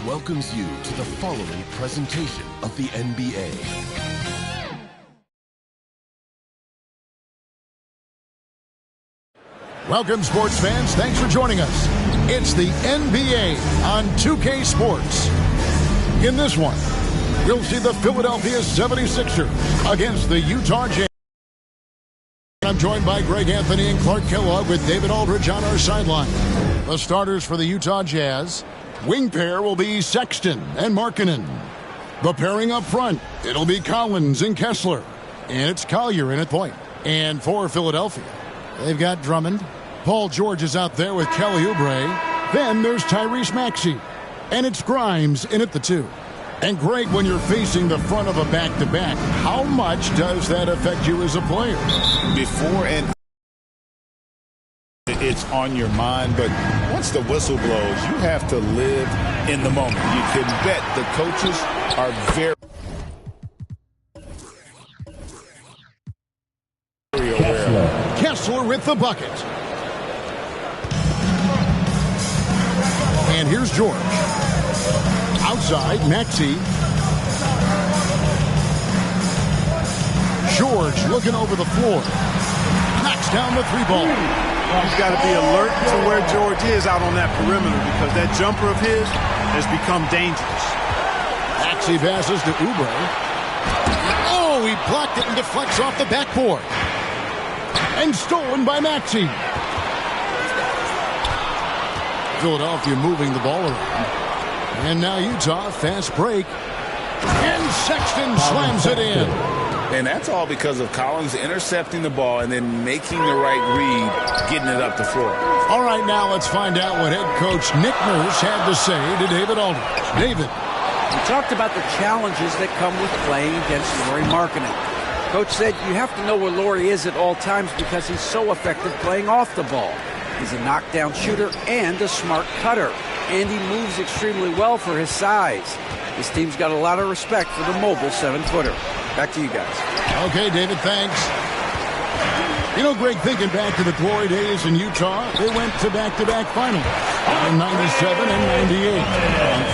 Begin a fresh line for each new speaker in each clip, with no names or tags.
welcomes you to the following presentation of the NBA.
Welcome, sports fans. Thanks for joining us. It's the NBA on 2K Sports. In this one, we'll see the Philadelphia 76ers against the Utah Jazz. I'm joined by Greg Anthony and Clark Kellogg with David Aldridge on our sideline. The starters for the Utah Jazz. Wing pair will be Sexton and Markkanen. The pairing up front, it'll be Collins and Kessler. And it's Collier in at point. And for Philadelphia, they've got Drummond. Paul George is out there with Kelly Oubre. Then there's Tyrese Maxey. And it's Grimes in at the 2. And Greg, when you're facing the front of a back-to-back, how much does that affect you as a player?
Before and it's on your mind, but once the whistle blows, you have to live in the moment. You can bet the coaches are very aware.
Kessler with the bucket. And here's George. Outside, Maxey. George looking over the floor. Knocks down the 3-ball.
He's got to be alert to where George is out on that perimeter because that jumper of his has become dangerous.
Maxey passes to Oubre. Oh, he blocked it and deflects off the backboard. And stolen by Maxey. Philadelphia moving the ball around. And now Utah, fast break. And Sexton slams it in.
And that's all because of Collins intercepting the ball and then making the right read, getting it up the floor.
All right, now let's find out what head coach Nick Nurse had to say to David Aldridge. David.
He talked about the challenges that come with playing against Lauri Markkanen. Coach said you have to know where Lauri is at all times because he's so effective playing off the ball. He's a knockdown shooter and a smart cutter. And he moves extremely well for his size. This team's got a lot of respect for the mobile 7-footer. Back to you guys.
Okay, David, thanks. You know, Greg, thinking back to the glory days in Utah, they went to back-to-back finals in 97 and 98.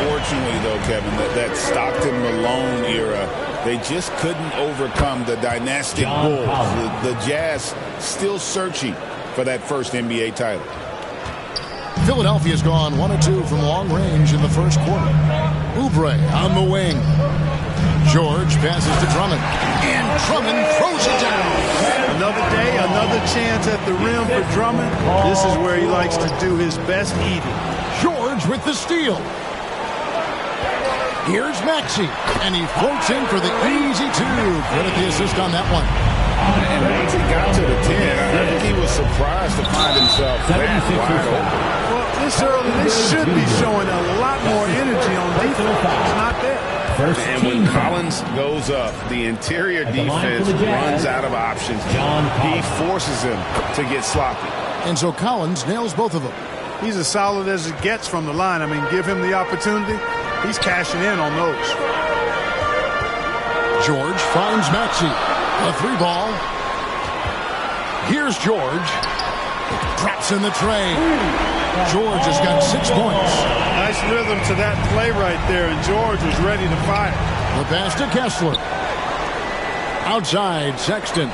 Unfortunately, though, Kevin, that Stockton-Malone era, they just couldn't overcome the dynastic Bulls. The Jazz still searching for that first NBA title.
Philadelphia's gone 1 of 2 from long range in the first quarter. Oubre on the wing. George passes to Drummond. And Drummond throws it down.
Another day, another chance at the rim for Drummond. This is where he likes to do his best eating.
George with the steal. Here's Maxey. And he floats in for the easy 2. Credit the assist on that one.
And Maxey got to the 10. I think he was surprised to find himself that wide open.
Well, this early, they should be showing a lot more energy on defense. It's not there.
And when Collins goes up, the interior defense runs out of options. He forces him to get sloppy.
And so Collins nails both of them.
He's as solid as it gets from the line. I mean, give him the opportunity. He's cashing in on those.
George finds Maxey. A 3-ball. Here's George. Drops in the tray. George has got 6 points.
Nice rhythm to that play right there, and George was ready to fire.
The pass to Kessler. Outside, Sexton.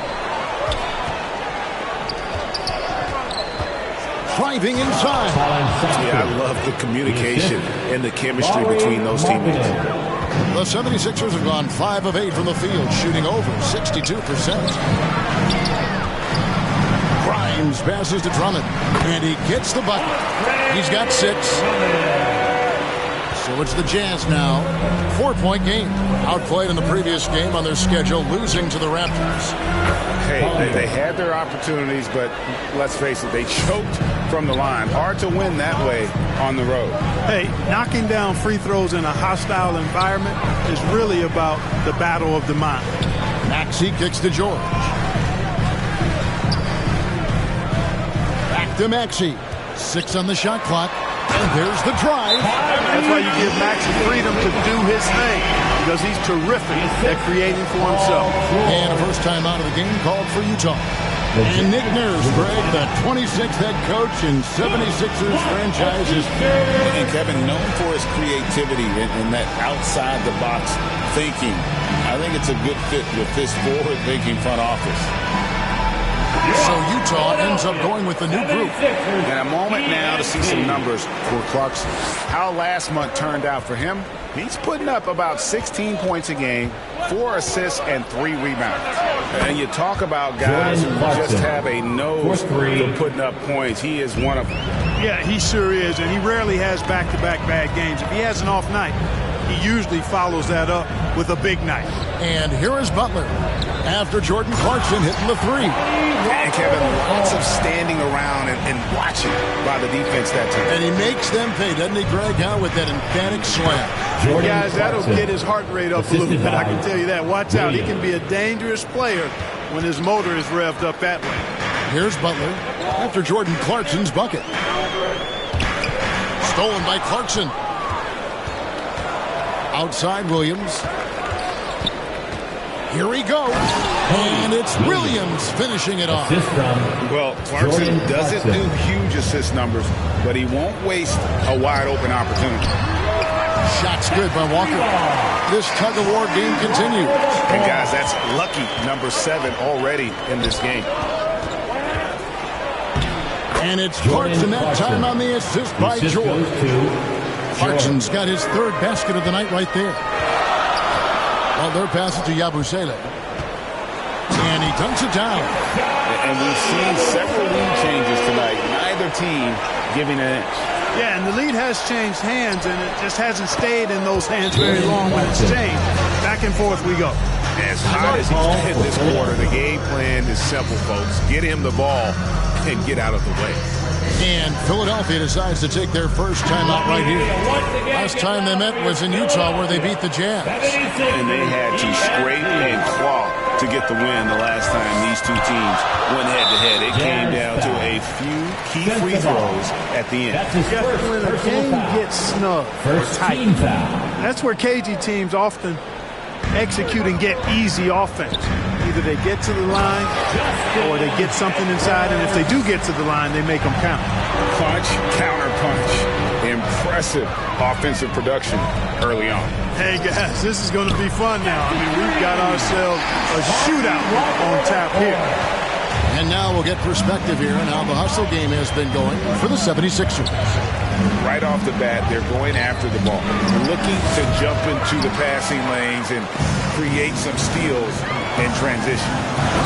Driving inside.
Yeah, I love the communication and the chemistry between those teammates.
The 76ers have gone 5 of 8 from the field, shooting over 62%. Grimes passes to Drummond, and he gets the bucket. He's got 6. So it's the Jazz now. 4-point game. Outplayed in the previous game on their schedule, losing to the Raptors.
Hey, they had their opportunities, but let's face it, they choked from the line. Hard to win that way on the road.
Hey, knocking down free throws in a hostile environment is really about the battle of the mind.
Maxey kicks to George. Back to Maxey. 6 on the shot clock. And there's the drive.
That's why you give Maxey freedom to do his thing, because he's terrific at creating for himself.
And a first time out of the game called for Utah. And Nick Nurse, Greg, the 26th head coach in 76ers franchises.
And Kevin, known for his creativity and that outside-the-box thinking. I think it's a good fit with this forward-thinking front office.
So Utah ends up going with the new group.
And a moment now to see some numbers for Clarkson. How last month turned out for him, he's putting up about 16 points a game, 4 assists, and 3 rebounds. And you talk about guys who just have a nose for putting up points. He is one of them.
Yeah, he sure is, and he rarely has back-to-back bad games. If he has an off night, he usually follows that up with a big night.
And here is Butler after Jordan Clarkson hitting the three.
And Kevin, lots of standing around and watching by the defense that time.
And he makes them pay, doesn't he, Greg, with that emphatic slam.
Guys, that'll get his heart rate up a little bit, I can tell you that. Watch out, he can be a dangerous player when his motor is revved up that way.
Here's Butler after Jordan Clarkson's bucket. Stolen by Clarkson. Outside Williams. Here we go. And it's Williams finishing it off.
Well, Clarkson doesn't do huge assist numbers, but he won't waste a wide open opportunity.
Shot's good by Walker. This tug-of-war game continues.
And guys, that's lucky number 7 already in this game.
And it's Clarkson that time on the assist by George. Clarkson's got his 3rd basket of the night right there. Well, they're passing to Yabusele. And he dunks it down.
And we've seen several lead changes tonight. Neither team giving an inch.
Yeah, and the lead has changed hands, and it just hasn't stayed in those hands very long when it's changed. Back and forth we go.
As hot as he's been this quarter, the game plan is simple, folks. Get him the ball and get out of the way.
And Philadelphia decides to take their first timeout right here. Last time they met was in Utah, where they beat the Jazz.
And they had to scrape and claw to get the win the last time these two teams went head-to-head. It came down to a few key free throws at the end.
When a game gets snug or tight, that's where KG teams often execute and get easy offense. Either they get to the line or they get something inside, and if they do get to the line, they make them count.
Punch, counter punch. Impressive offensive production early on.
Hey, guys, this is going to be fun now. I mean, we've got ourselves a shootout on tap here.
And now we'll get perspective here on how the hustle game has been going for the 76ers.
Right off the bat, they're going after the ball, looking to jump into the passing lanes and create some steals in transition.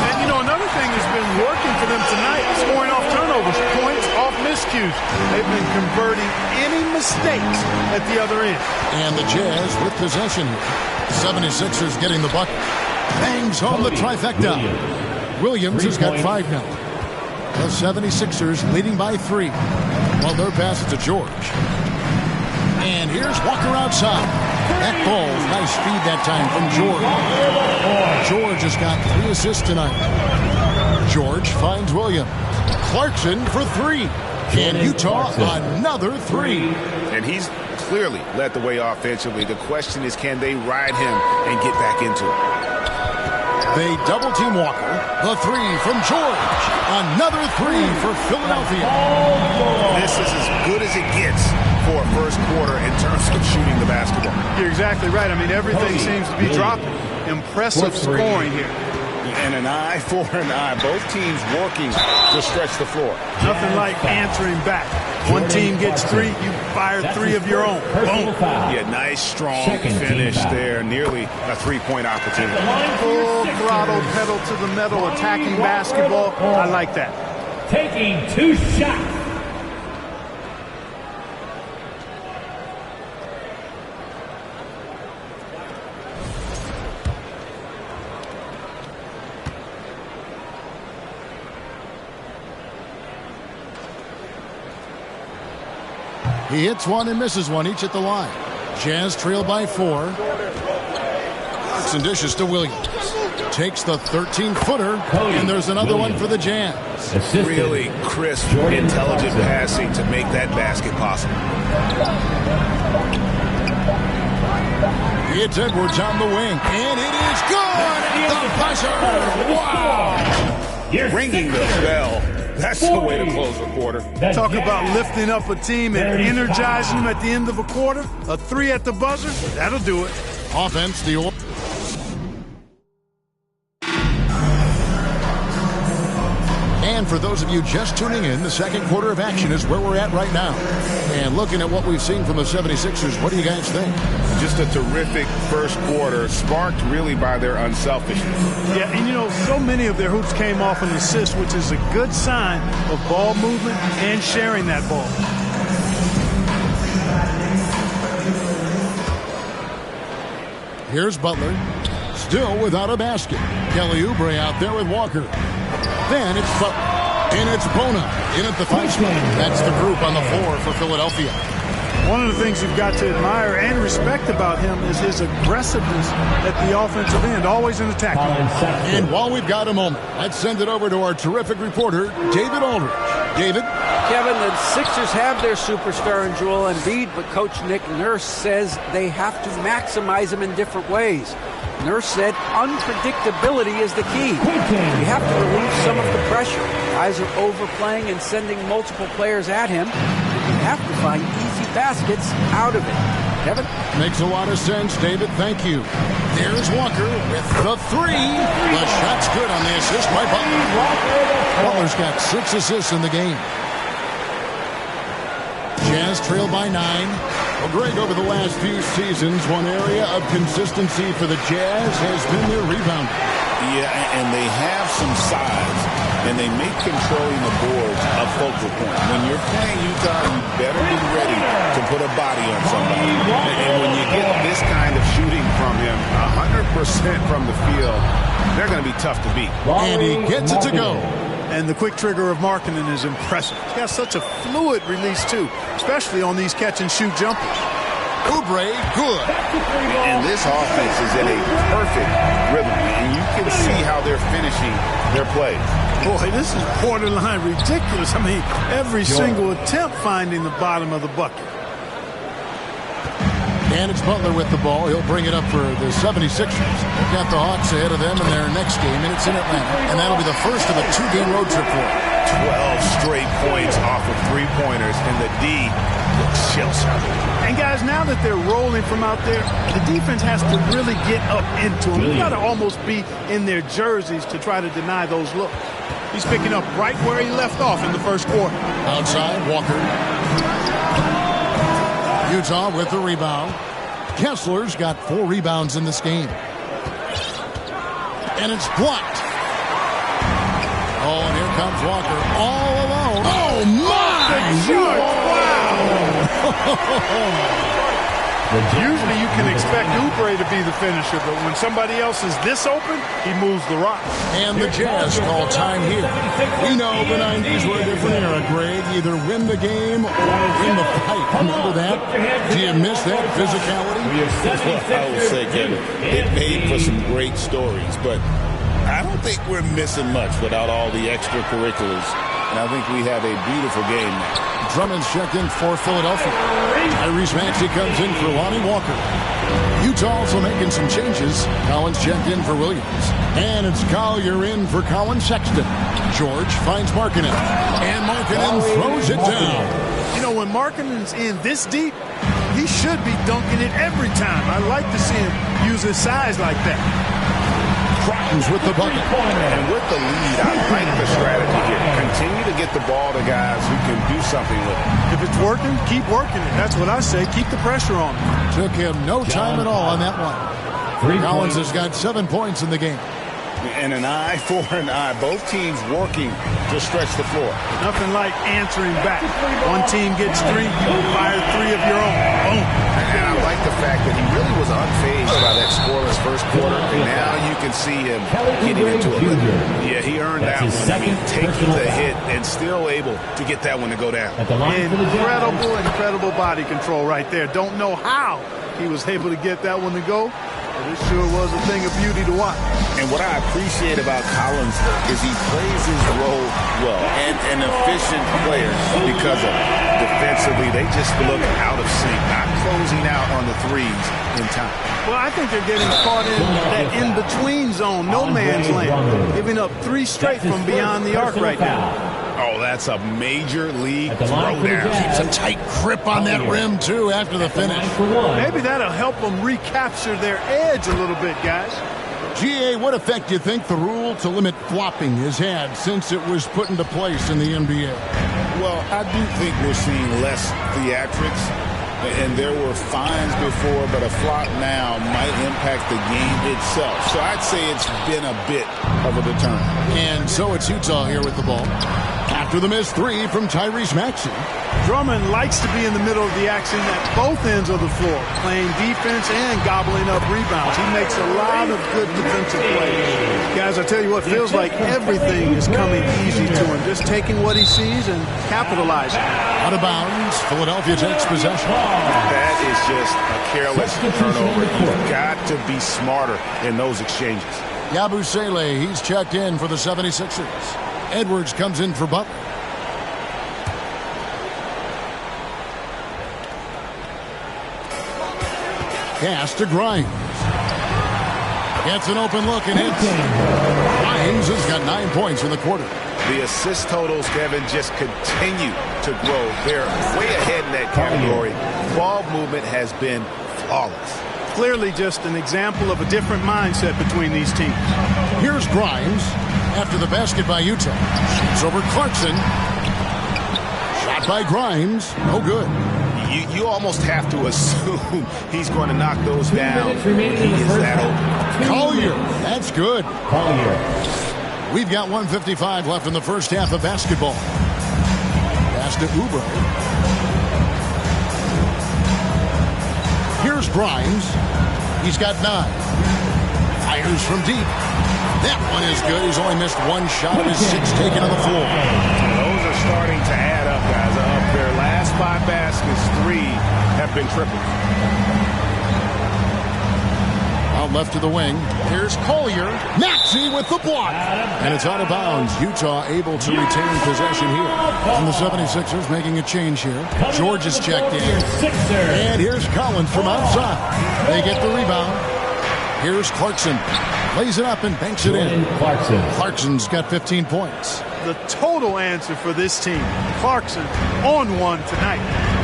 And, you know, another thing that's been working for them tonight, scoring off turnovers, points off miscues. They've been converting any mistakes at the other end.
And the Jazz with possession here. 76ers getting the bucket. Bangs home the trifecta. Williams has got 5 now. The 76ers leading by 3. While they're passing to George. And here's Walker outside. That ball's nice speed that time from George. George has got 3 assists tonight. George finds Williams. Clarkson for 3. And Utah another 3.
And he's clearly led the way offensively. The question is, can they ride him and get back into it?
They double-team Walker. The 3 from George. Another 3 for Philadelphia.
This is as good as it gets for a first quarter in terms of shooting the basketball.
You're exactly right. I mean, everything seems to be dropping. Impressive scoring here.
And an eye for an eye. Both teams working to stretch the floor.
Nothing like answering back. One team gets 3, you fire 3 of your own. Boom.
Yeah, nice, strong finish there. Nearly a 3-point opportunity.
Full throttle, pedal to the metal, attacking basketball. I like that.
Taking 2 shots.
He hits one and misses one, each at the line. Jazz trail by 4. Clarkson dishes to Williams. Takes the 13-footer, and there's another one for the Jazz.
Really crisp, intelligent passing to make that basket possible.
It's Edwards on the wing, and it is good! The buzzer! Wow!
ringing the bell. That's the way to close a quarter.
Talk about lifting up a team and energizing them at the end of a quarter. A 3 at the buzzer, that'll do it.
Offense, the order. And for those of you just tuning in, the second quarter of action is where we're at right now. And looking at what we've seen from the 76ers, what do you guys think?
Just a terrific first quarter, sparked really by their unselfishness.
Yeah, and you know, so many of their hoops came off an assist, which is a good sign of ball movement and sharing that ball.
Here's Butler, still without a basket. Kelly Oubre out there with Walker. Then it's Butler, and it's Bona in at the 5 spot. That's the group on the floor for Philadelphia.
One of the things you've got to admire and respect about him is his aggressiveness at the offensive end, always in attack.
And while we've got a moment, let's send it over to our terrific reporter, David Aldridge. David?
Kevin, the Sixers have their superstar in Joel Embiid, but Coach Nick Nurse says they have to maximize him in different ways. Nurse said unpredictability is the key. You have to relieve some of the pressure. Guys are overplaying and sending multiple players at him. You have to find easy baskets out of it. Kevin?
Makes a lot of sense, David. Thank you. There's Walker with the 3. The shot's good on the assist by Butler. Butler's got 6 assists in the game. Jazz trail by 9. Well, Greg, over the last few seasons, one area of consistency for the Jazz has been their rebound.
Yeah, and they have some size, and they make controlling the boards a focal point. When you're playing Utah, you better be ready to put a body on somebody. And when you get this kind of shooting from him, 100% from the field, they're going to be tough to beat.
And he gets it to go.
And the quick trigger of Markkanen is impressive. He's got such a fluid release, too, especially on these catch-and-shoot jumpers.
Oubre, good.
And this offense is in a perfect rhythm, and you can see how they're finishing their plays.
Boy, this is borderline ridiculous. I mean, every single attempt finding the bottom of the bucket.
And it's Butler with the ball. He'll bring it up for the 76ers. They've got the Hawks ahead of them in their next game, and it's in Atlanta. And that'll be the first of a 2-game road trip for them.
12 straight points off of 3-pointers, and the D looks shell-shocked.
And guys, now that they're rolling from out there, the defense has to really get up into them. You've got to almost be in their jerseys to try to deny those looks. He's picking up right where he left off in the first quarter.
Outside, Walker. Utah with the rebound. Kessler's got 4 rebounds in this game. And it's blocked. Oh, and here comes Walker all alone. Oh, my!
Wow! Usually you can expect Oubre to be the finisher, but when somebody else is this open, he moves the rock.
And the Jazz call time here. We know the 90s were a different era, Greg. Either win the game or win the fight. Remember that? Do you miss that physicality?
Well, I will say, Kevin, it made for some great stories, but I don't think we're missing much without all the extracurriculars. And I think we have a beautiful game now.
Drummond's checked in for Philadelphia. Tyrese Maxey comes in for Lonnie Walker. Utah also making some changes. Collins checked in for Williams. And it's Collier in for Colin Sexton. George finds Markkanen. And Markkanen throws it down.
You know, when Markkanen's in this deep, he should be dunking it every time. I like to see him use his size like that.
Crichton's with the bucket.
And with the lead, I like the strategy here. Continue to get the ball to guys who can do something with it.
If it's working, keep working it. That's what I say. Keep the pressure on him.
Took him no time at all on that one. Collins has got 7 points in the game.
And an eye for an eye. Both teams working to stretch the floor.
Nothing like answering back. One team gets 3, you fire 3 of your own. Boom.
And I like the fact that he really was unfazed by that scoreless first quarter. And now you can see him getting into a rhythm. Yeah, he earned that one. I mean, taking the hit and still able to get that one to go down.
Incredible body control right there. Don't know how he was able to get that one to go. But it sure was a thing of beauty to watch.
And what I appreciate about Collins is he plays his role well and an efficient player because of it. Defensively, they just look out of sync, not closing out on the threes in time.
Well, I think they're getting caught in that in-between zone, no man's land, giving up 3 straight from beyond the arc right now.
Oh, that's a major league throwdown.
Keeps a tight grip on that rim, too, after the finish.
Maybe that'll help them recapture their edge a little bit, guys.
GA, what effect do you think the rule to limit flopping has had since it was put into place in the NBA?
Well, I do think we're seeing less theatrics. And there were fines before, but a flop now might impact the game itself. So I'd say it's been a bit of a deterrent.
And so it's Utah here with the ball. After the missed 3 from Tyrese Maxey.
Drummond likes to be in the middle of the action at both ends of the floor, playing defense and gobbling up rebounds. He makes a lot of good defensive plays. Guys, I tell you what, feels like everything is coming easy to him. Just taking what he sees and capitalizing.
Out of bounds, Philadelphia takes possession.
That is just a careless turnover. You've got to be smarter in those exchanges.
Yabusele, he's checked in for the 76ers. Edwards comes in for Butler. Pass to Grimes. Gets an open look and hits. Grimes has got 9 points in the quarter.
The assist totals, Kevin, just continue to grow. They're way ahead in that category. Ball movement has been flawless.
Clearly just an example of a different mindset between these teams.
Here's Grimes after the basket by Utah. Shoots over Clarkson. Shot by Grimes. No good.
You almost have to assume he's going to knock those down. He is that open.
Collier. That's good.
Collier.
We've got 1:55 left in the first half of basketball. Pass to Oubre. Here's Grimes. He's got 9. Fires from deep. That one is good. He's only missed 1 shot of his 6 taken on the floor.
Those are starting to add up, guys. Their last 5 baskets, 3 have been tripled.
Out left to the wing. Here's Collier. Maxey with the block. And it's out of bounds. Utah able to retain possession here. And the 76ers making a change here. George is checked in. And here's Collins from outside. They get the rebound. Here's Clarkson. Lays it up and banks it in. Clarkson's got 15 points.
The total answer for this team. Clarkson on one tonight.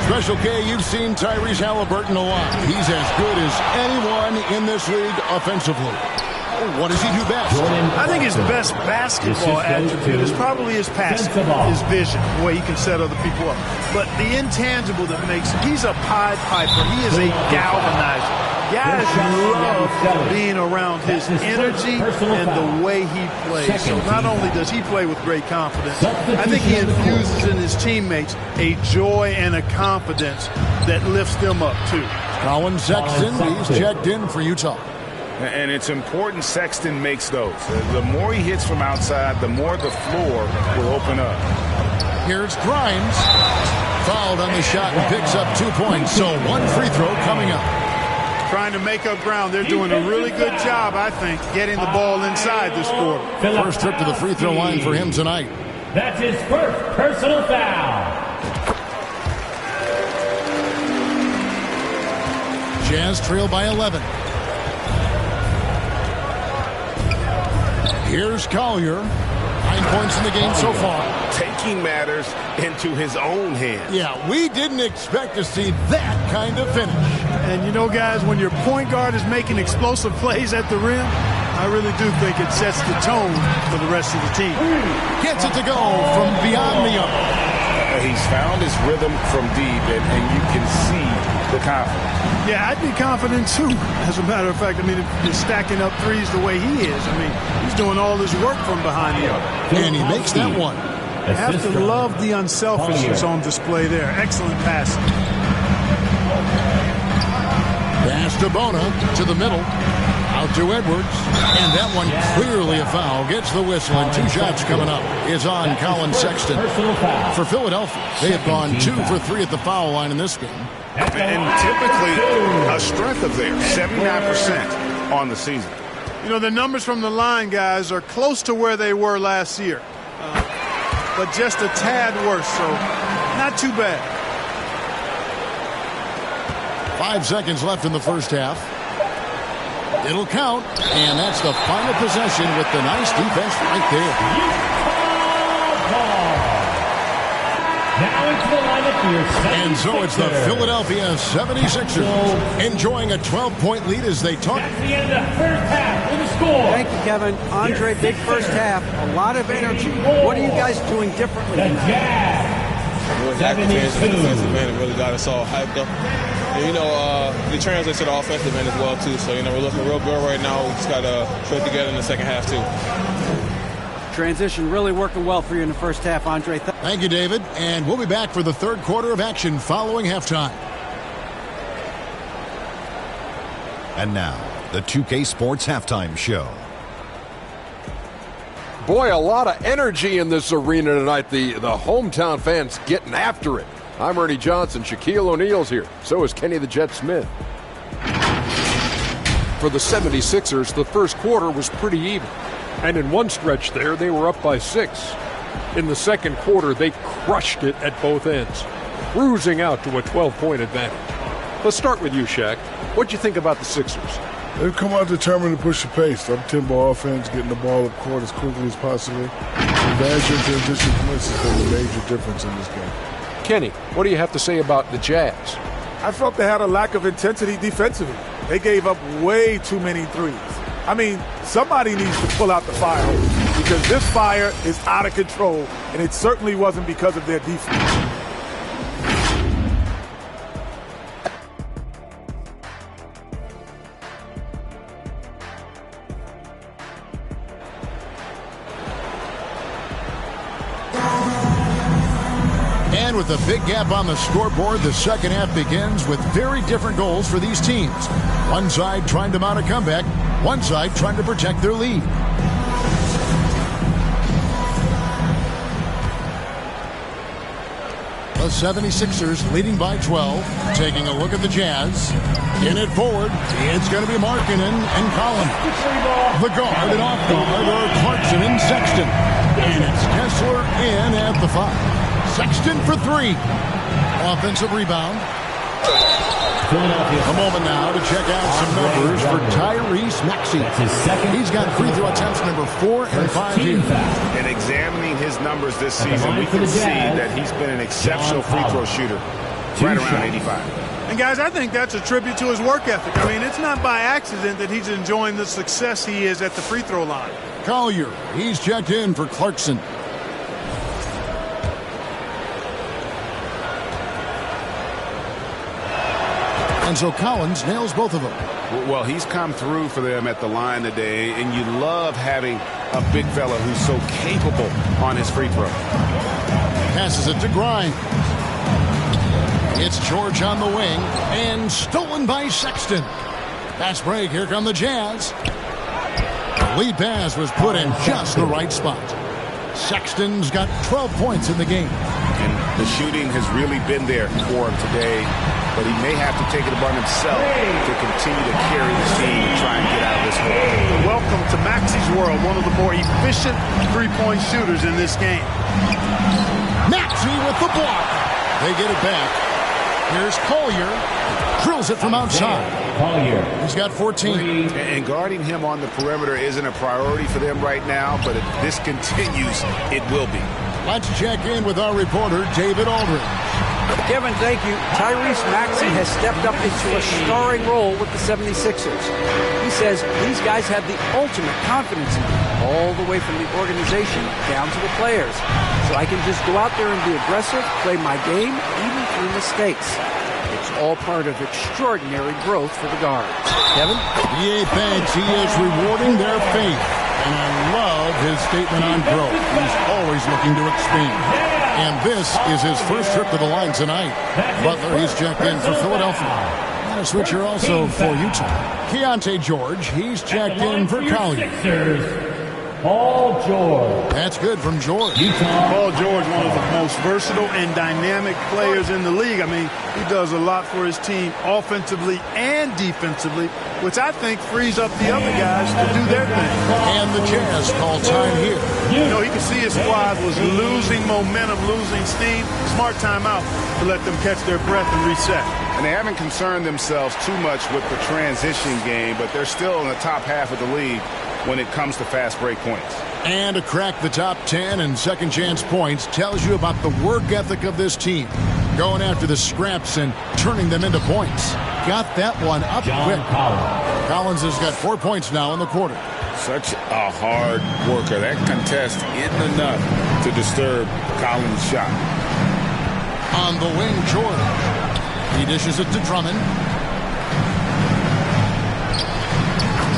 Special K, you've seen Tyrese Halliburton a lot. He's as good as anyone in this league offensively. What does he do best?
I think his best basketball attribute is probably his passing, his vision, the way he can set other people up. But the intangible that makes him, he's a Pied Piper. He is a galvanizer. Guys love being around his energy and the way he plays. So not only does he play with great confidence, I think he infuses in his teammates a joy and a confidence that lifts them up too.
Colin Sexton, he's checked in for Utah.
And it's important Sexton makes those. The more he hits from outside, the more the floor will open up.
Here's Grimes. Fouled on the shot and picks up 2 points. So 1 free throw coming up.
Trying to make up ground. They're doing a really good job, I think, getting the ball inside this quarter.
First trip to the free throw line for him tonight.
That's his first personal foul.
Jazz trail by 11. Here's Collier. 9 points in the game so far.
Taking matters into his own hands.
Yeah, we didn't expect to see that kind of finish.
And you know, guys, when your point guard is making explosive plays at the rim, I really do think it sets the tone for the rest of the team.
Gets it to go from beyond the arc.
He's found his rhythm from deep, and you can see the confidence.
Yeah, I'd be confident too. As a matter of fact, I mean, if he's stacking up threes the way he is, I mean, he's doing all his work from behind the arc.
And he makes that one.
You have to love the unselfishness on display there. Excellent passing.
Pass to Bona to the middle. Out to Edwards. And that one clearly a foul. Gets the whistle, and 2 shots coming up. Is on Colin Sexton. For Philadelphia, they have gone 2 for 3 at the foul line in this game.
And typically, a strength north of there, 79% on the season.
You know, the numbers from the line, guys, are close to where they were last year. But just a tad worse, so not too bad.
5 seconds left in the first half. It'll count, and that's the final possession with the nice defense right there.
Now into the lineup for your 76ers.
And so it's the Philadelphia 76ers enjoying a 12-point lead as they talk.
That's the end of the first half with the score.
Thank you, Kevin. Andre, big first half. A lot of energy. What are you guys doing differently
The
tonight?
Jazz.
Really got the defensive end and really got us all hyped up. And, you know, it translates to the offensive end as well, too. So, you know, we're looking real good right now. We just got to put it together in the second half, too.
Transition really working well for you in the first half, Andre.
Thank you, David. And we'll be back for the third quarter of action following halftime.
And now, the 2K Sports Halftime Show.
Boy, a lot of energy in this arena tonight. The hometown fans getting after it. I'm Ernie Johnson. Shaquille O'Neal's here. So is Kenny the Jet Smith. For the 76ers, the first quarter was pretty even. And in one stretch there, they were up by 6. In the second quarter, they crushed it at both ends, cruising out to a 12-point advantage. Let's start with you, Shaq. What'd you think about the Sixers?
They've come out determined to push the pace. Up-tempo offense, getting the ball up court as quickly as possible. Advantage in transition points has been a major difference in this game.
Kenny, what do you have to say about the Jazz?
I felt they had a lack of intensity defensively. They gave up way too many threes. I mean, somebody needs to pull out the fire hose because this fire is out of control, and it certainly wasn't because of their defense.
And with a big gap on the scoreboard, the second half begins with very different goals for these teams. One side trying to mount a comeback, one side trying to protect their lead. The 76ers leading by 12. Taking a look at the Jazz. In it forward, it's going to be Markkanen and Collins. The guard and off guard are Clarkson and Sexton. And it's Kessler in at the 5. Sexton for 3. Offensive rebound. A moment now to check out some numbers for Tyrese Maxey. He's got free throw attempts number 4 and 5 here.
And examining his numbers this season, we can see that he's been an exceptional free throw shooter, right around 85.
And, guys, I think that's a tribute to his work ethic. I mean, it's not by accident that he's enjoying the success he is at the free throw line.
Collier, he's checked in for Clarkson. And so Collins nails both of them.
Well, he's come through for them at the line today, and you love having a big fella who's so capable on his free throw.
Passes it to Grimes. It's George on the wing, and stolen by Sexton. Fast break, here come the Jazz. The lead pass was put in just the right spot. Sexton's got 12 points in the game.
And the shooting has really been there for him today, but he may have to take it upon himself to continue to carry the team and try and get out of this hole.
Welcome to Maxey's world, one of the more efficient three-point shooters in this game.
Maxey with the block. They get it back. Here's Collier. Drills it from outside.
Collier.
He's got 14.
And guarding him on the perimeter isn't a priority for them right now, but if this continues, it will be.
Let's check in with our reporter, David Aldridge.
Kevin, thank you. Tyrese Maxey has stepped up into a starring role with the 76ers. He says these guys have the ultimate confidence in him, all the way from the organization down to the players. So I can just go out there and be aggressive, play my game, even through mistakes. It's all part of extraordinary growth for the guards. Kevin?
EA thinks he is rewarding their faith. And I love his statement on growth. He's always looking to expand. And this is his first trip to the line tonight. Butler, he's checked in for Philadelphia. And a switcher also for Utah. Keontae George, he's checked in for Collier.
Paul George.
That's good from George.
Paul George, one of the most versatile and dynamic players in the league. I mean, he does a lot for his team offensively and defensively, which I think frees up the other guys to do their thing.
And the Jazz call time here.
You know, he could see his squad was losing momentum, losing steam. Smart timeout to let them catch their breath and reset.
And they haven't concerned themselves too much with the transition game, but they're still in the top half of the league when it comes to fast break points.
And to crack the top 10 in second chance points tells you about the work ethic of this team. Going after the scraps and turning them into points. Got that one up quick. Collins has got 4 points now in the quarter.
Such a hard worker. That contest isn't enough to disturb Collins' shot.
On the wing, George. He dishes it to Drummond.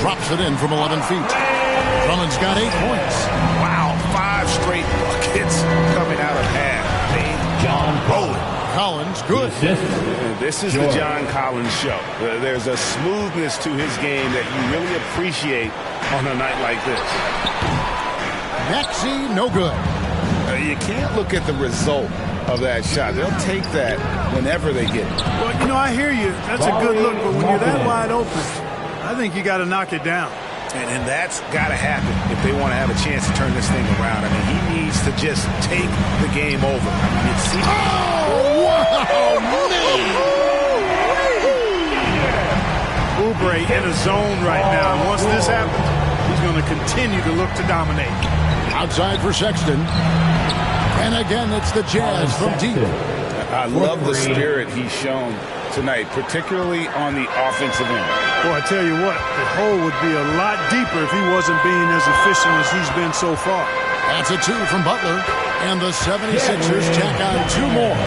Drops it in from 11 feet. Drummond's got 8 points.
Wow, 5 straight buckets coming out of half.
John
Collins, good.
This is the John Collins show. There's a smoothness to his game that you really appreciate on a night like this.
Maxey, no good.
You can't look at the result of that shot. They'll take that whenever they get it.
Well, you know, I hear you. That's a good look, but when you're that wide open, I think you got to knock it down.
And that's got to happen if they want to have a chance to turn this thing around. I mean, he needs to just take the game over. I mean, it's...
Oh, man!
Oubre in a zone right now. And once this happens, he's going to continue to look to dominate.
Outside for Sexton. And again, it's the Jazz from deep.
I love the spirit he's shown tonight, particularly on the offensive end.
Boy, I tell you what, the hole would be a lot deeper if he wasn't being as efficient as he's been so far.
That's a 2 from Butler, and the 76ers tack on 2 more.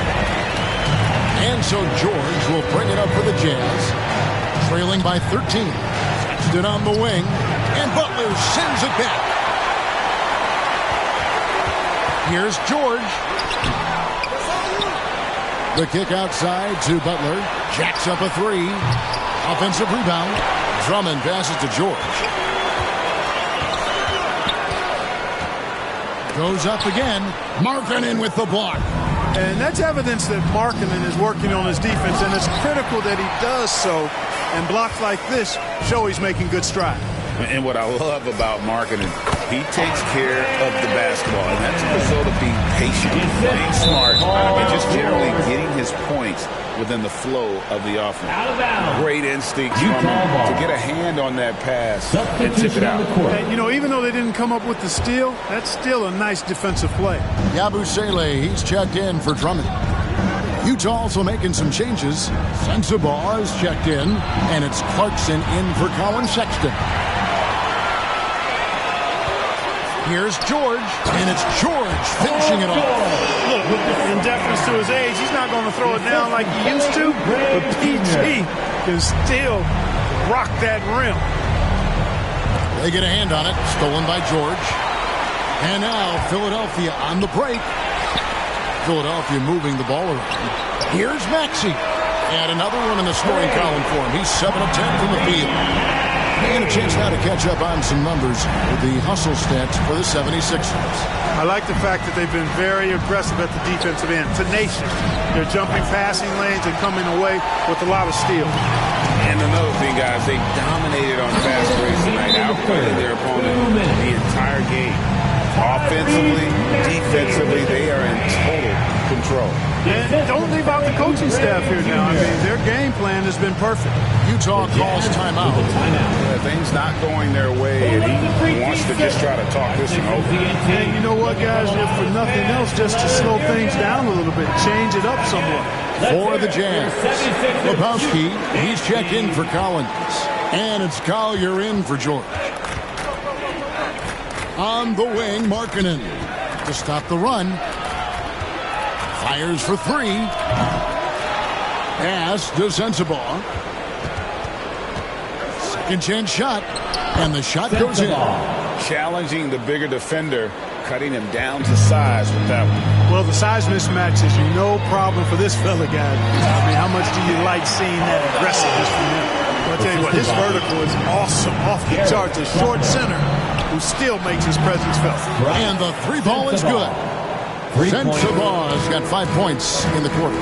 And so George will bring it up for the Jazz, trailing by 13. Sexton on the wing, and Butler sends it back. Here's George. The kick outside to Butler. Jacks up a 3. Offensive rebound. Drummond passes to George. Goes up again. Markkanen with the block.
And that's evidence that Markkanen is working on his defense, and it's critical that he does so. And blocks like this show he's making good strides.
And what I love about Markkanen, he takes care of the basketball, and that's a result of being patient, being smart, and just generally getting his points within the flow of the offense. Great instincts from him to get a hand on that pass and tip it out.
And, you know, even though they didn't come up with the steal, that's still a nice defensive play.
Yabusele, he's checked in for Drummond. Utah also making some changes. Sensabaugh is checked in, and it's Clarkson in for Colin Sexton. Here's George, and it's George finishing it off.
Look, in deference to his age, he's not going to throw it down like he used to, but PG can still rock that rim.
They get a hand on it, stolen by George. And now Philadelphia on the break. Philadelphia moving the ball around. Here's Maxey. And another one in the scoring column for him. He's 7 of 10 from the field. And a chance now to catch up on some numbers with the hustle stats for the 76ers.
I like the fact that they've been very aggressive at the defensive end. Tenacious. They're jumping passing lanes and coming away with a lot of steals.
And another thing, guys, they dominated on fast breaks tonight, outplayed their opponent the entire game. Offensively, defensively, they are in total control.
And don't leave out the coaching staff here now. I mean, their game plan has been perfect.
Utah calls timeout.
Things not going their way, and he wants to just try to talk this one over.
And you know what, guys? If for nothing else, just to slow things down a little bit, change it up somewhat.
For the Jazz, Lebowski, he's checked in for Collins. And it's Collier in for George. On the wing, Markkanen to stop the run. Fires for 3. Pass to Sensabaugh. Second chance shot. And the shot goes in.
Challenging the bigger defender, cutting him down to size with that one.
Well, the size mismatch is no problem for this fella, guys. I mean, how much do you like seeing that aggressiveness from him? Well, I'll tell you what, his vertical is awesome, off the charts. A short center who still makes his presence felt.
And the three ball is good. Sensabaugh got 5 points in the quarter.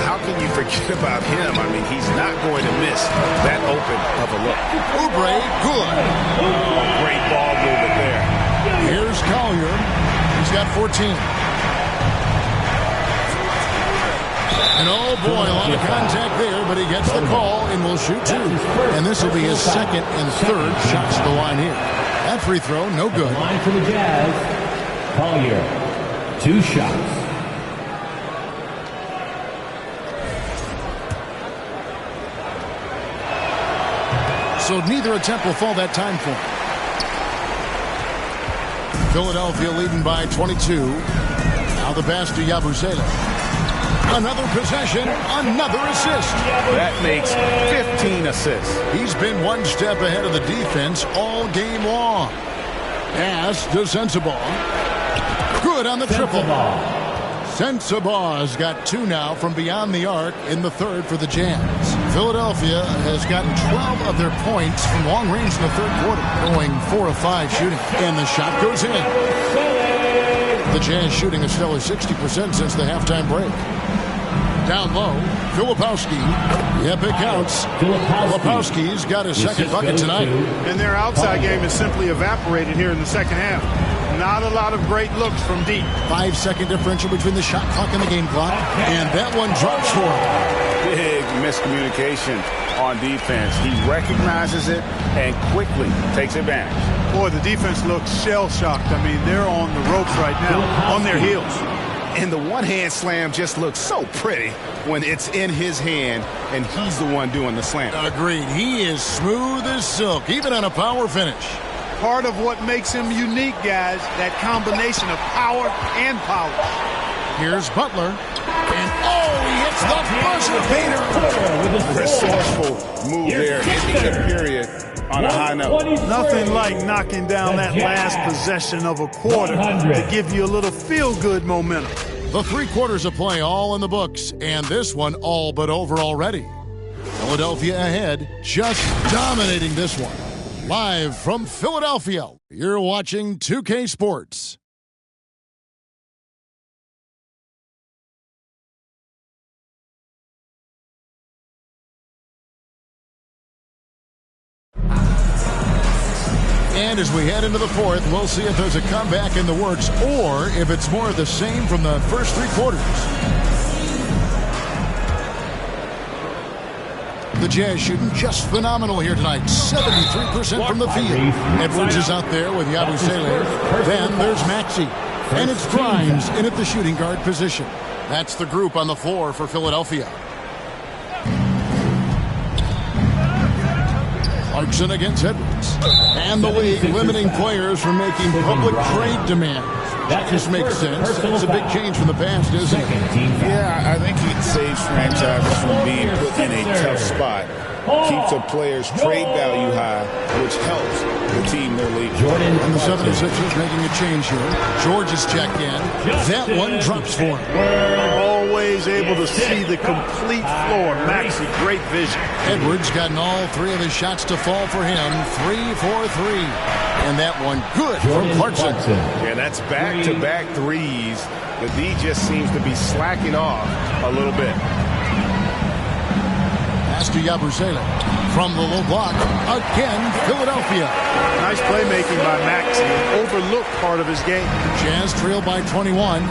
How can you forget about him? I mean, he's not going to miss that open of a look.
Oubre, good.
Great ball movement there.
Here's Collier. He's got 14. And oh boy, a lot of contact there, but he gets the call and will shoot 2. And this will be his second and third shots to the line here. That free throw, no good.
Line for the Jazz. Collier, 2 shots.
So neither attempt will fall that time for him. Philadelphia leading by 22. Now the pass to Yabusele. Another possession, another assist.
That makes 15 assists.
He's been one step ahead of the defense all game long. Pass to Sensabaugh. Good on the triple. Sensabaugh's got 2 now from beyond the arc in the third for the Jazz. Philadelphia has gotten 12 of their points from long range in the third quarter, going 4 of 5 shooting. And the shot goes in. The Jazz shooting a stellar 60% since the halftime break. Down low, Filipowski. Yep, it counts. Filipowski's got his second bucket tonight.
And their outside game is simply evaporated here in the second half. Not a lot of great looks from deep.
5-second differential between the shot clock and the game clock. And that one drops for him.
Big miscommunication on defense. He recognizes it and quickly takes advantage.
Boy, the defense looks shell-shocked. I mean, they're on the ropes right now, on their heels.
And the one-hand slam just looks so pretty when it's in his hand and he's the one doing the slam.
Agreed. He is smooth as silk, even on a power finish.
Part of what makes him unique, guys, that combination of power and polish.
Here's Butler. And, he hits the buzzer beater.
Resourceful move there, ending the period on a high note.
Nothing like knocking down that last possession of a quarter to give you a little feel-good momentum.
The 3 quarters of play all in the books, and this one all but over already. Philadelphia ahead, just dominating this one. Live from Philadelphia, you're watching 2K Sports. And as we head into the fourth, we'll see if there's a comeback in the works or if it's more of the same from the first 3 quarters. The Jazz shooting just phenomenal here tonight. 73% from the field. Edwards is out there with Yabusele. Then there's Maxey. And it's Grimes in at the shooting guard position. That's the group on the floor for Philadelphia. Clarkson against Edwards. And the league limiting players from making public trade demands. That just makes sense. It's a big change from the past, isn't it?
Yeah, I think it saves franchises from being put in a tough spot. Keeps a player's trade value high, which helps the team they're leading.
And the 76ers making a change here. George is checked in. That one drops for him.
Always able to see the complete floor. Maxey, great vision.
Edwards gotten all 3 of his shots to fall for him. 3 for 3. And that one good from Clarkson.
Yeah, that's back-to-back threes. The D just seems to be slacking off a little bit.
Pass to Yabusele. From the low block. Again, Philadelphia.
Nice playmaking by Maxey. Overlooked part of his game.
Jazz trail by 21.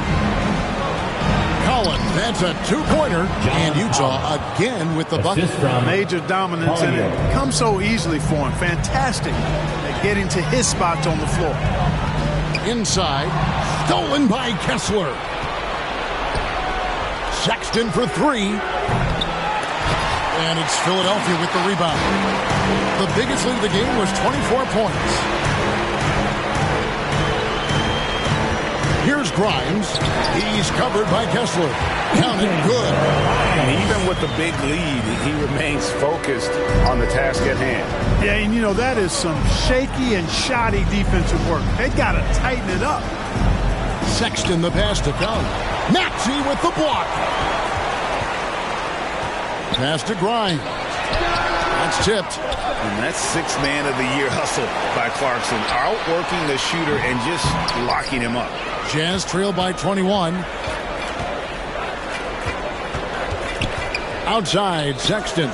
Collins, that's a 2-pointer. And Utah again with the bucket.
Major dominance in it. Comes so easily for him. Fantastic at getting to his spots on the floor.
Inside. Stolen by Kessler. Sexton for 3. And it's Philadelphia with the rebound. The biggest lead of the game was 24 points. Here's Grimes. He's covered by Kessler. Counted good.
And even with the big lead, he remains focused on the task at hand.
Yeah, and you know, that is some shaky and shoddy defensive work. They got to tighten it up.
Sexton the pass to Collins. Maxey with the block. Pass to Grimes. That's tipped.
And that's sixth man of the year hustle by Clarkson. Outworking the shooter and just locking him up.
Jazz trail by 21. Outside, Sexton.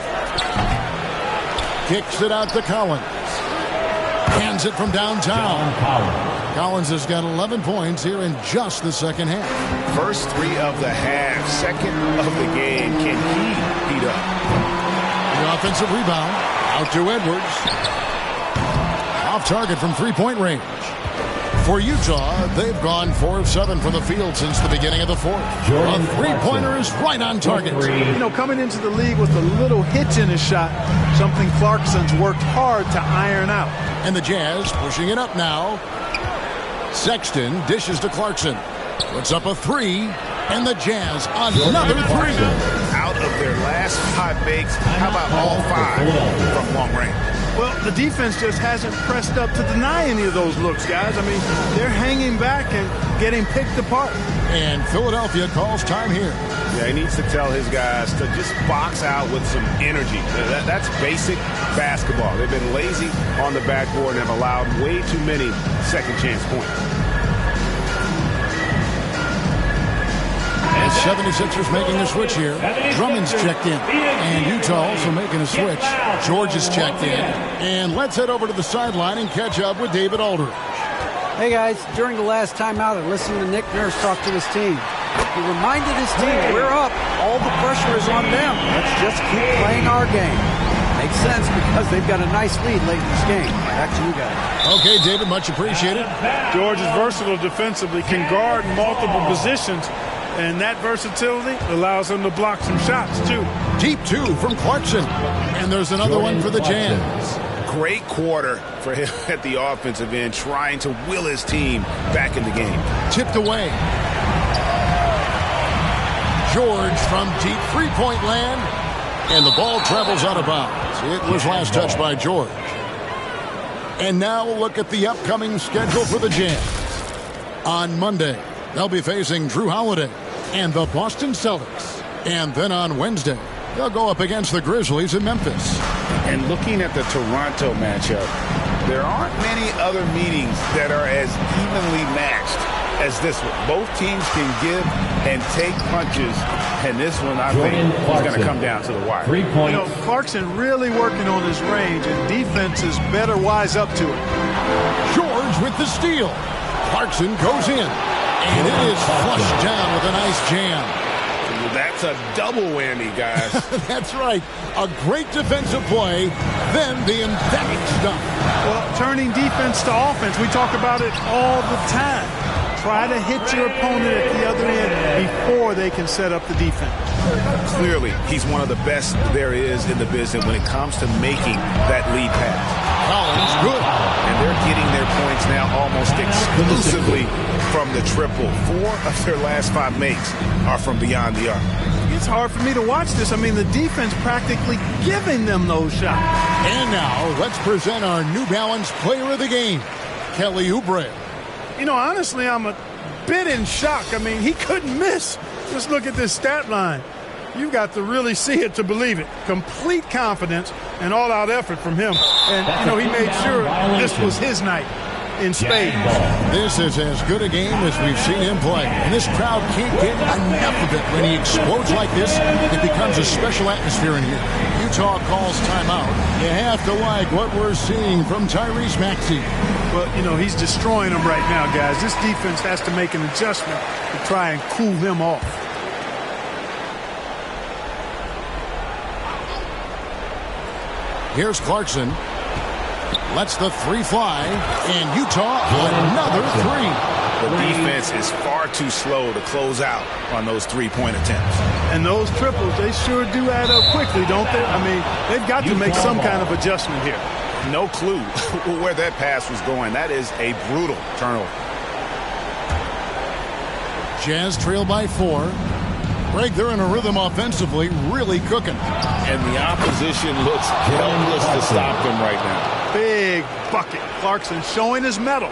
Kicks it out to Collins. Hands it from downtown. Collins has got 11 points here in just the second half.
First three of the half, second of the game. Can he beat up?
The offensive rebound. Out to Edwards. Off target from three-point range. For Utah, they've gone 4 of 7 from the field since the beginning of the fourth. A three-pointer is right on target.
You know, coming into the league with a little hitch in his shot, something Clarkson's worked hard to iron out.
And the Jazz pushing it up now. Sexton dishes to Clarkson. Puts up a three, and the Jazz another three.
Out of their last 5 makes, how about all 5 from long range?
Well, the defense just hasn't pressed up to deny any of those looks, guys. I mean, they're hanging back and getting picked apart.
And Philadelphia calls time here.
Yeah, he needs to tell his guys to just box out with some energy. That's basic basketball. They've been lazy on the backboard and have allowed way too many second chance points.
And 76ers making a switch here. Drummond's checked in. And Utah also making a switch. George is checked in. And let's head over to the sideline and catch up with David Aldridge.
Hey, guys. During the last timeout, I listened to Nick Nurse talk to his team. He reminded his team, we're up. All the pressure is on them. Let's just keep playing our game. Makes sense because they've got a nice lead late in this game. Back to you guys.
Okay, David, much appreciated.
George is versatile defensively, can guard multiple positions. And that versatility allows him to block some shots, too.
Deep two from Clarkson. And there's another one for the Jazz.
Great quarter for him at the offensive end, trying to will his team back in the game.
Tipped away. George from deep three-point land. And the ball travels out of bounds. It was last touched by George. And now look at the upcoming schedule for the Jazz. On Monday, they'll be facing Drew Holiday and the Boston Celtics. And then on Wednesday, they'll go up against the Grizzlies in Memphis.
And looking at the Toronto matchup, there aren't many other meetings that are as evenly matched as this one. Both teams can give and take punches, and this one, I think, is going to come down to the wire.
3 points.
You know, Clarkson really working on his range, and defenses better wise up to it.
George with the steal. Clarkson goes in. And it is flushed down with a nice jam.
That's a double whammy, guys.
That's right. A great defensive play, then the emphatic stuff.
Well, turning defense to offense, we talk about it all the time. Try to hit your opponent at the other end before they can set up the defense.
Clearly, he's one of the best there is in the business when it comes to making that lead pass.
Collins, good.
And they're getting their points now almost exclusively from the triple. 4 of their last 5 makes are from beyond the arc.
It's hard for me to watch this. I mean, the defense practically giving them those shots.
And now, let's present our New Balance player of the game, Kelly Oubre.
You know, honestly, I'm a bit in shock. I mean, he couldn't miss. Just look at this stat line. You've got to really see it to believe it. Complete confidence and all-out effort from him. And, you know, he made sure this was his night in spades.
This is as good a game as we've seen him play. And this crowd can't get enough of it. When he explodes like this, it becomes a special atmosphere in here. Utah calls timeout. You have to like what we're seeing from Tyrese Maxey.
Well, you know, he's destroying them right now, guys. This defense has to make an adjustment to try and cool him off.
Here's Clarkson. Lets the three fly. And Utah, another three.
The defense is far too slow to close out on those three-point attempts.
And those triples, they sure do add up quickly, don't they? I mean, they've got to make some kind of adjustment here.
No clue where that pass was going. That is a brutal turnover.
Jazz trail by 4. Greg, they're in a rhythm offensively, really cooking.
And the opposition looks helpless to stop them right now.
Big bucket. Clarkson showing his mettle.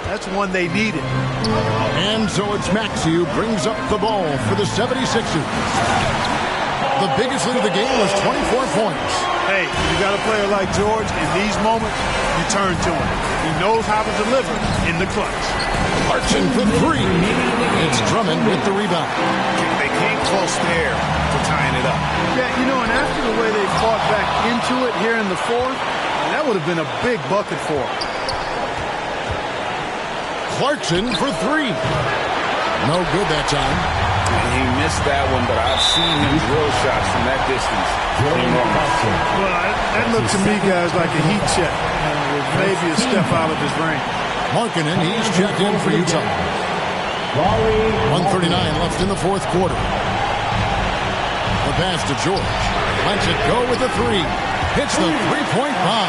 That's one they needed.
And so it's Maxey who brings up the ball for the 76ers. The biggest lead of the game was 24 points.
Hey, you got a player like George, in these moments, you turn to him. He knows how to deliver in the clutch.
Clarkson for three. It's Drummond with the rebound.
They came close there to tying it up.
Yeah, you know, and after the way they fought back into it here in the fourth, that would have been a big bucket for him.
Clarkson for three. No good that time.
He missed that one, but I've seen him drill shots from that distance.
Well, that looked to me, guys, like a heat check. With maybe a step out of his range.
Markkanen, he's checked in for Utah. 1:39 left in the fourth quarter. The pass to George. Lets it go with the three. Hits the three-point bomb.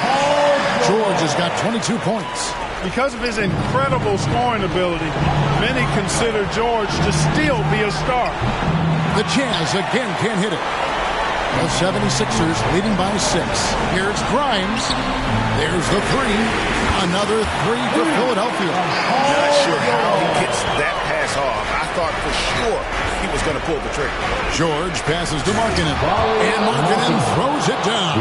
George has got 22 points.
Because of his incredible scoring ability, many consider George to still be a star.
The Jazz again can't hit it. The 76ers leading by 6. Here's Grimes. There's the three. Another three for Philadelphia.
Not sure how he gets that pass off. I thought for sure he was going to pull the trigger.
George passes to Markkanen. And Markkanen throws it down.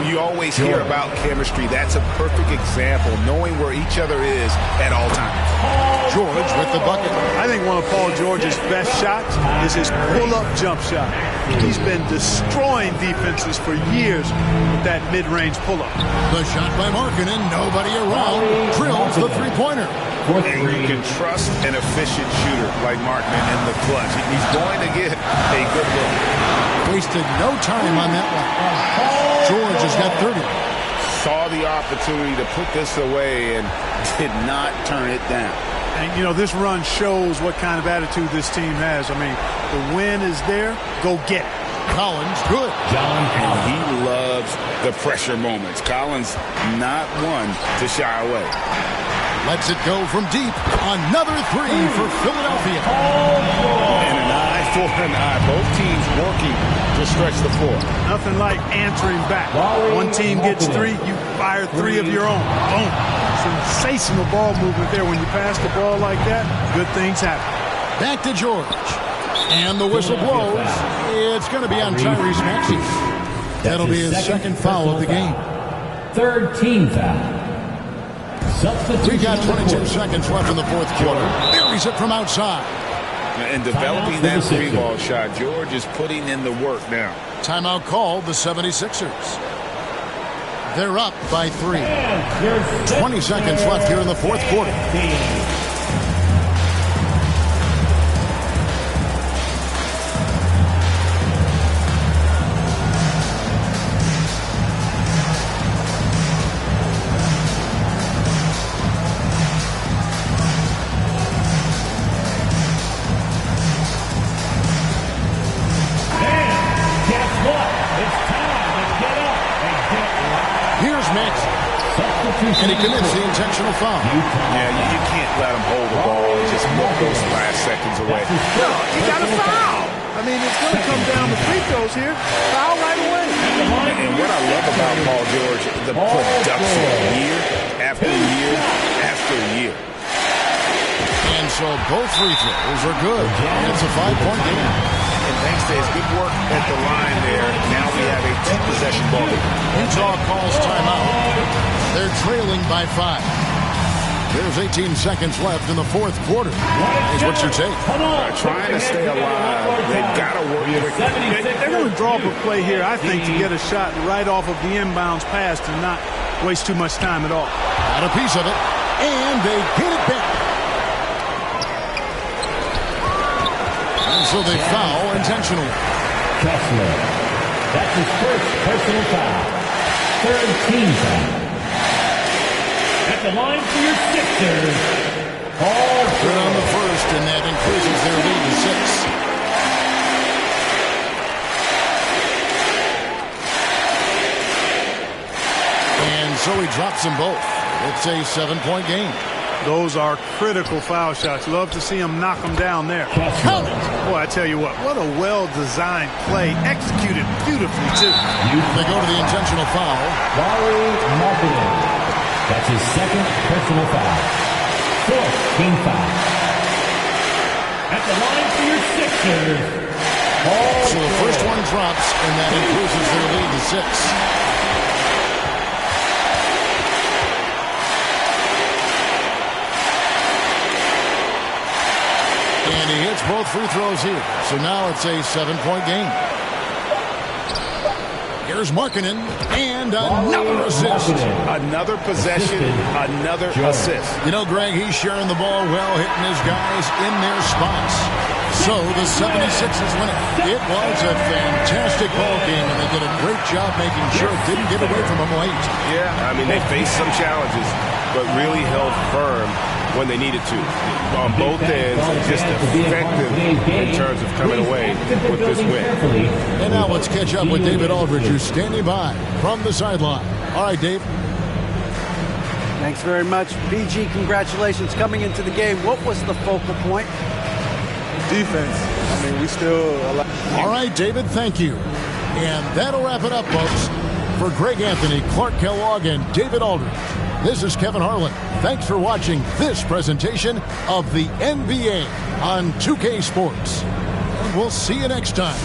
You always hear about chemistry. That's a perfect example, knowing where each other is at all times.
George with the bucket.
I think one of Paul George's best shots is his pull-up jump shot. He's been destroying defenses for years with that mid-range pull-up.
The shot by Markkanen, nobody around, drills the three-pointer.
And you can trust an efficient shooter like Markkanen in the clutch. He's going to get a good look.
Wasted no time on that one. George has got 30.
Saw the opportunity to put this away and did not turn it down.
And, you know, this run shows what kind of attitude this team has. I mean, the win is there. Go get it.
Collins, good.
And he loves the pressure moments. Collins not one to shy away.
Lets it go from deep. Another three for Philadelphia.
And an eye for an eye. Both teams working to stretch the floor.
Nothing like answering back. One team gets three, you fire three of your own. Boom. Sensational ball movement there. When you pass the ball like that, good things happen.
Back to George. And the whistle blows. It's going to be on Tyrese Maxey. That'll be his second foul of the game.
Third team foul.
We got 22 seconds left in the fourth quarter. Buries it from outside.
And developing that three-ball shot, George is putting in the work now.
Timeout called, the 76ers. They're up by 3. 20 seconds left here in the fourth quarter. And he commits the intentional foul.
Yeah, you can't let him hold the ball and just milk those last seconds away.
No, you got to foul. I mean, it's going to come down to free throws here. Foul right away.
And what I love about Paul George, the production year after year after year.
And so both free throws are good. And it's a 5-point game.
And thanks to his good work at the line there, now we have a 2-possession ball game.
Utah calls timeout. They're trailing by 5. There's 18 seconds left in the fourth quarter. What's your take?
Trying to stay alive. They've got to work quickly.
They're going to draw up a play here, I think, to get a shot right off of the inbounds pass and not waste too much time at all.
Got a piece of it, and they get it back. And so they foul intentionally.
Kessler. That's his first personal foul. Third team foul. At the line for your Sixers. All
good on the first, and that increases their lead to 6. And so he drops them both. It's a 7-point game.
Those are critical foul shots. Love to see him knock them down there. Boy, I tell you what a well-designed play. Executed beautifully, too.
They go to the intentional foul.
Markkanen. That's his second personal foul. Fourth team foul. At the line for your Sixers.
So the first one drops, and that increases their lead to 6. And he hits both free throws here. So now it's a 7-point game. Here's Markkanen, and another assist.
Another possession, another assist.
You know, Greg, he's sharing the ball well, hitting his guys in their spots. So the 76ers win it. It was a fantastic ball game, and they did a great job making sure it didn't get away from them late.
Yeah, I mean, they faced some challenges, but really held firm when they needed to. On both ends, just effective in terms of coming away with this win.
And now let's catch up with David Aldridge, who's standing by from the sideline. All right, Dave.
Thanks very much. BG, congratulations coming into the game. What was the focal point?
Defense. I mean, we still...
All right, David, thank you. And that'll wrap it up, folks. For Greg Anthony, Clark Kellogg, and David Aldridge, this is Kevin Harlan. Thanks for watching this presentation of the NBA on 2K Sports. And we'll see you next time.